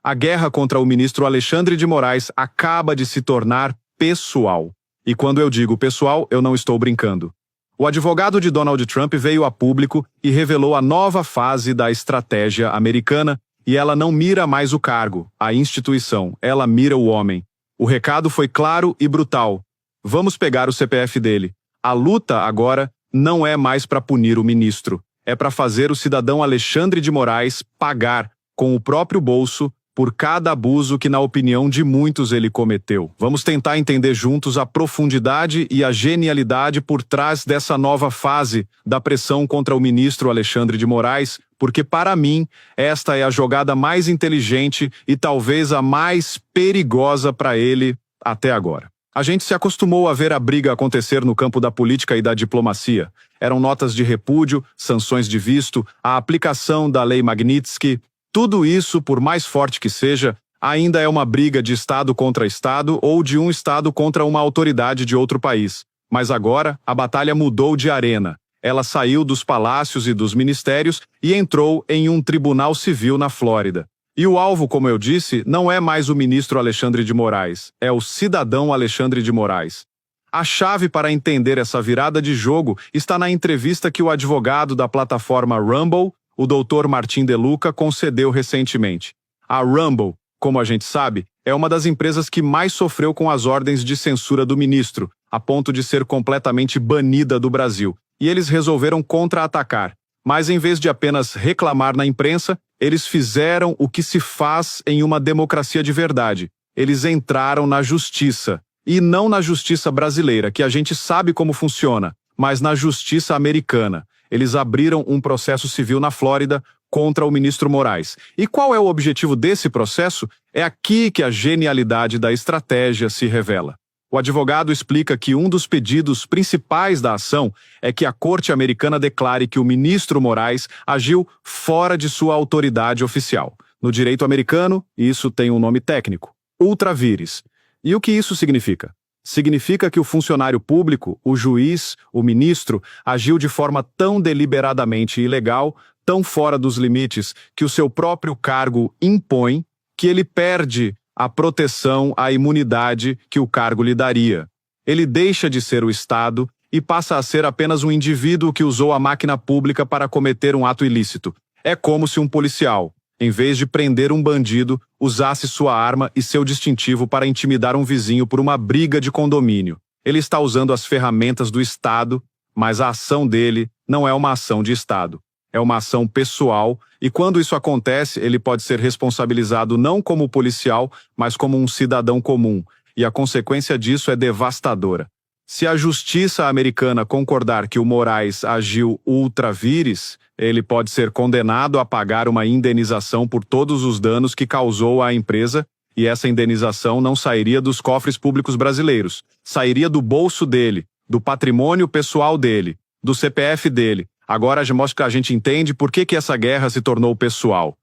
A guerra contra o ministro Alexandre de Moraes acaba de se tornar pessoal. E quando eu digo pessoal, eu não estou brincando. O advogado de Donald Trump veio a público e revelou a nova fase da estratégia americana, e ela não mira mais o cargo, a instituição, ela mira o homem. O recado foi claro e brutal. Vamos pegar o CPF dele. A luta agora não é mais para punir o ministro, é para fazer o cidadão Alexandre de Moraes pagar, com o próprio bolso, por cada abuso que, na opinião de muitos, ele cometeu. Vamos tentar entender juntos a profundidade e a genialidade por trás dessa nova fase da pressão contra o ministro Alexandre de Moraes, porque, para mim, esta é a jogada mais inteligente e talvez a mais perigosa para ele até agora. A gente se acostumou a ver a briga acontecer no campo da política e da diplomacia. Eram notas de repúdio, sanções de visto, a aplicação da Lei Magnitsky. Tudo isso, por mais forte que seja, ainda é uma briga de Estado contra Estado ou de um Estado contra uma autoridade de outro país. Mas agora, a batalha mudou de arena. Ela saiu dos palácios e dos ministérios e entrou em um tribunal civil na Flórida. E o alvo, como eu disse, não é mais o ministro Alexandre de Moraes, é o cidadão Alexandre de Moraes. A chave para entender essa virada de jogo está na entrevista que o advogado da plataforma Rumble, o Dr. Martin De Luca, concedeu recentemente. A Rumble, como a gente sabe, é uma das empresas que mais sofreu com as ordens de censura do ministro, a ponto de ser completamente banida do Brasil. E eles resolveram contra-atacar. Mas em vez de apenas reclamar na imprensa, eles fizeram o que se faz em uma democracia de verdade. Eles entraram na justiça. E não na justiça brasileira, que a gente sabe como funciona, mas na justiça americana. Eles abriram um processo civil na Flórida contra o ministro Moraes. E qual é o objetivo desse processo? É aqui que a genialidade da estratégia se revela. O advogado explica que um dos pedidos principais da ação é que a Corte Americana declare que o ministro Moraes agiu fora de sua autoridade oficial. No direito americano, isso tem um nome técnico: ultra vires. E o que isso significa? Significa que o funcionário público, o juiz, o ministro, agiu de forma tão deliberadamente ilegal, tão fora dos limites, que o seu próprio cargo impõe, que ele perde a proteção, a imunidade que o cargo lhe daria. Ele deixa de ser o Estado e passa a ser apenas um indivíduo que usou a máquina pública para cometer um ato ilícito. É como se um policial, em vez de prender um bandido, usasse sua arma e seu distintivo para intimidar um vizinho por uma briga de condomínio. Ele está usando as ferramentas do Estado, mas a ação dele não é uma ação de Estado. É uma ação pessoal, e quando isso acontece, ele pode ser responsabilizado não como policial, mas como um cidadão comum, e a consequência disso é devastadora. Se a justiça americana concordar que o Moraes agiu ultra vires, ele pode ser condenado a pagar uma indenização por todos os danos que causou à empresa, e essa indenização não sairia dos cofres públicos brasileiros, sairia do bolso dele, do patrimônio pessoal dele, do CPF dele. Agora mostra que a gente entende por que essa guerra se tornou pessoal.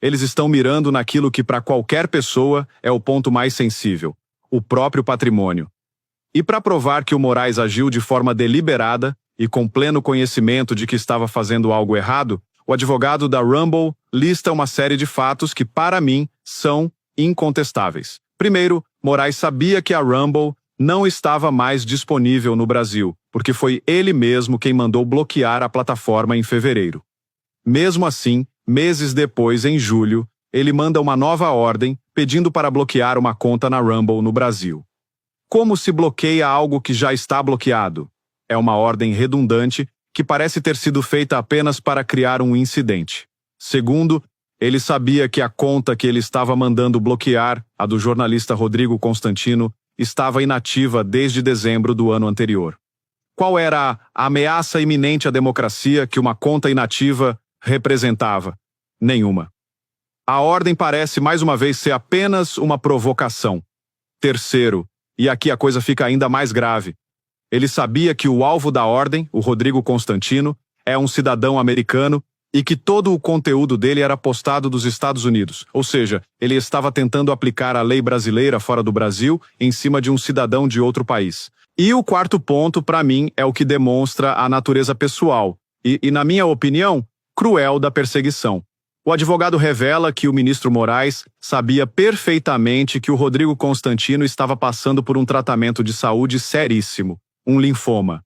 Eles estão mirando naquilo que para qualquer pessoa é o ponto mais sensível: o próprio patrimônio. E para provar que o Moraes agiu de forma deliberada e com pleno conhecimento de que estava fazendo algo errado, o advogado da Rumble lista uma série de fatos que, para mim, são incontestáveis. Primeiro, Moraes sabia que a Rumble não estava mais disponível no Brasil, porque foi ele mesmo quem mandou bloquear a plataforma em fevereiro. Mesmo assim, meses depois, em julho, ele manda uma nova ordem pedindo para bloquear uma conta na Rumble no Brasil. Como se bloqueia algo que já está bloqueado? É uma ordem redundante que parece ter sido feita apenas para criar um incidente. Segundo, ele sabia que a conta que ele estava mandando bloquear, a do jornalista Rodrigo Constantino, estava inativa desde dezembro do ano anterior. Qual era a ameaça iminente à democracia que uma conta inativa representava? Nenhuma. A ordem parece mais uma vez ser apenas uma provocação. Terceiro, e aqui a coisa fica ainda mais grave, ele sabia que o alvo da ordem, o Rodrigo Constantino, é um cidadão americano e que todo o conteúdo dele era postado dos Estados Unidos. Ou seja, ele estava tentando aplicar a lei brasileira fora do Brasil em cima de um cidadão de outro país. E o quarto ponto, para mim, é o que demonstra a natureza pessoal e, na minha opinião, cruel da perseguição. O advogado revela que o ministro Moraes sabia perfeitamente que o Rodrigo Constantino estava passando por um tratamento de saúde seríssimo, um linfoma.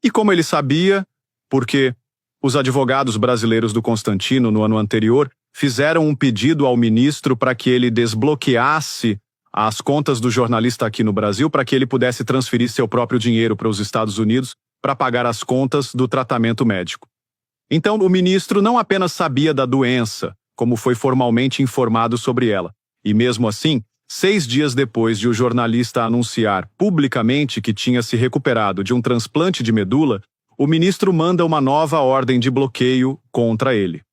E como ele sabia? Porque os advogados brasileiros do Constantino, no ano anterior, fizeram um pedido ao ministro para que ele desbloqueasse as contas do jornalista aqui no Brasil para que ele pudesse transferir seu próprio dinheiro para os Estados Unidos para pagar as contas do tratamento médico. Então, o ministro não apenas sabia da doença, como foi formalmente informado sobre ela, e mesmo assim, 6 dias depois de o jornalista anunciar publicamente que tinha se recuperado de um transplante de medula, o ministro manda uma nova ordem de bloqueio contra ele.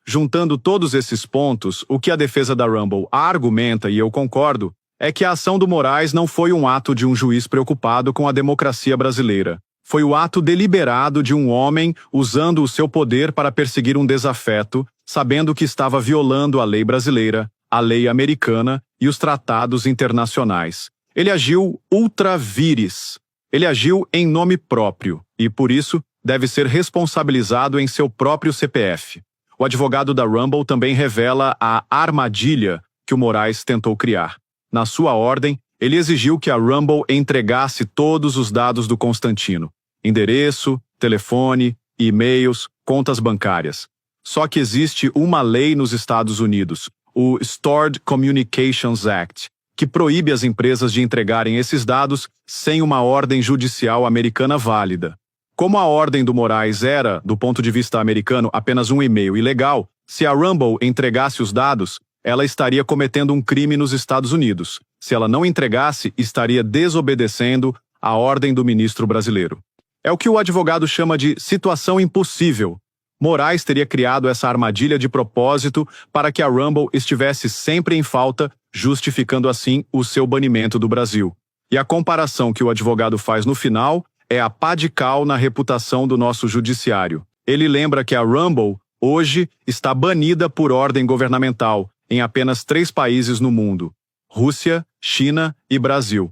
Juntando todos esses pontos, o que a defesa da Rumble argumenta, e eu concordo, é que a ação do Moraes não foi um ato de um juiz preocupado com a democracia brasileira. Foi o ato deliberado de um homem usando o seu poder para perseguir um desafeto, sabendo que estava violando a lei brasileira, a lei americana e os tratados internacionais. Ele agiu ultra vires. Ele agiu em nome próprio e, por isso, deve ser responsabilizado em seu próprio CPF. O advogado da Rumble também revela a armadilha que o Moraes tentou criar. Na sua ordem, ele exigiu que a Rumble entregasse todos os dados do Constantino: endereço, telefone, e-mails, contas bancárias. Só que existe uma lei nos Estados Unidos, o Stored Communications Act, que proíbe as empresas de entregarem esses dados sem uma ordem judicial americana válida. Como a ordem do Moraes era, do ponto de vista americano, apenas um e-mail ilegal, se a Rumble entregasse os dados, ela estaria cometendo um crime nos Estados Unidos. Se ela não entregasse, estaria desobedecendo a ordem do ministro brasileiro. É o que o advogado chama de situação impossível. Moraes teria criado essa armadilha de propósito para que a Rumble estivesse sempre em falta, justificando assim o seu banimento do Brasil. E a comparação que o advogado faz no final é a pá de cal na reputação do nosso judiciário. Ele lembra que a Rumble, hoje, está banida por ordem governamental em apenas 3 países no mundo: Rússia, China e Brasil.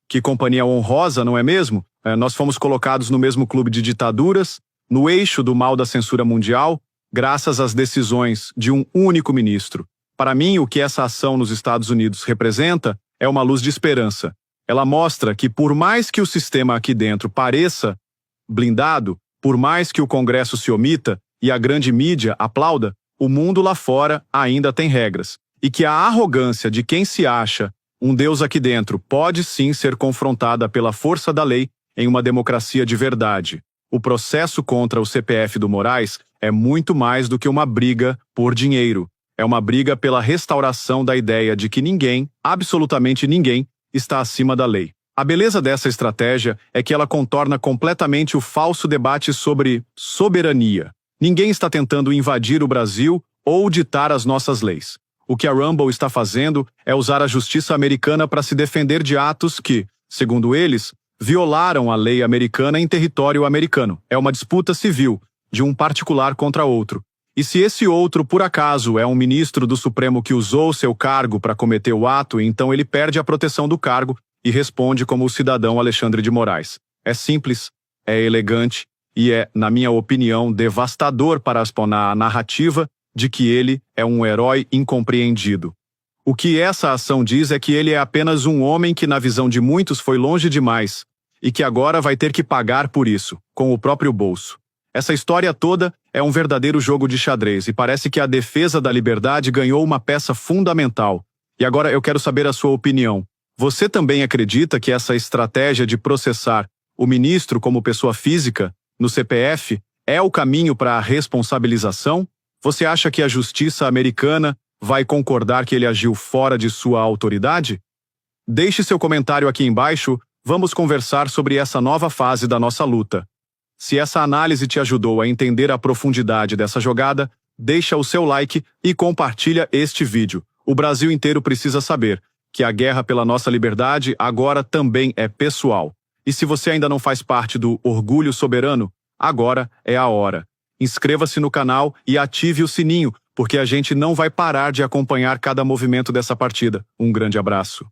Que companhia honrosa, não é mesmo? Nós fomos colocados no mesmo clube de ditaduras, no eixo do mal da censura mundial, graças às decisões de um único ministro. Para mim, o que essa ação nos Estados Unidos representa é uma luz de esperança. Ela mostra que, por mais que o sistema aqui dentro pareça blindado, por mais que o Congresso se omita e a grande mídia aplauda, o mundo lá fora ainda tem regras. E que a arrogância de quem se acha um Deus aqui dentro pode sim ser confrontada pela força da lei em uma democracia de verdade. O processo contra o CPF do Moraes é muito mais do que uma briga por dinheiro. É uma briga pela restauração da ideia de que ninguém, absolutamente ninguém, está acima da lei. A beleza dessa estratégia é que ela contorna completamente o falso debate sobre soberania. Ninguém está tentando invadir o Brasil ou ditar as nossas leis. O que a Rumble está fazendo é usar a justiça americana para se defender de atos que, segundo eles, violaram a lei americana em território americano. É uma disputa civil, de um particular contra outro. E se esse outro, por acaso, é um ministro do Supremo que usou seu cargo para cometer o ato, então ele perde a proteção do cargo e responde como o cidadão Alexandre de Moraes. É simples, é elegante e é, na minha opinião, devastador para exponar a narrativa de que ele é um herói incompreendido. O que essa ação diz é que ele é apenas um homem que, na visão de muitos, foi longe demais e que agora vai ter que pagar por isso, com o próprio bolso. Essa história toda é um verdadeiro jogo de xadrez e parece que a defesa da liberdade ganhou uma peça fundamental. E agora eu quero saber a sua opinião. Você também acredita que essa estratégia de processar o ministro como pessoa física, no CPF, é o caminho para a responsabilização? Você acha que a justiça americana vai concordar que ele agiu fora de sua autoridade? Deixe seu comentário aqui embaixo, vamos conversar sobre essa nova fase da nossa luta. Se essa análise te ajudou a entender a profundidade dessa jogada, deixa o seu like e compartilha este vídeo. O Brasil inteiro precisa saber que a guerra pela nossa liberdade agora também é pessoal. E se você ainda não faz parte do Orgulho Soberano, agora é a hora. Inscreva-se no canal e ative o sininho, porque a gente não vai parar de acompanhar cada movimento dessa partida. Um grande abraço.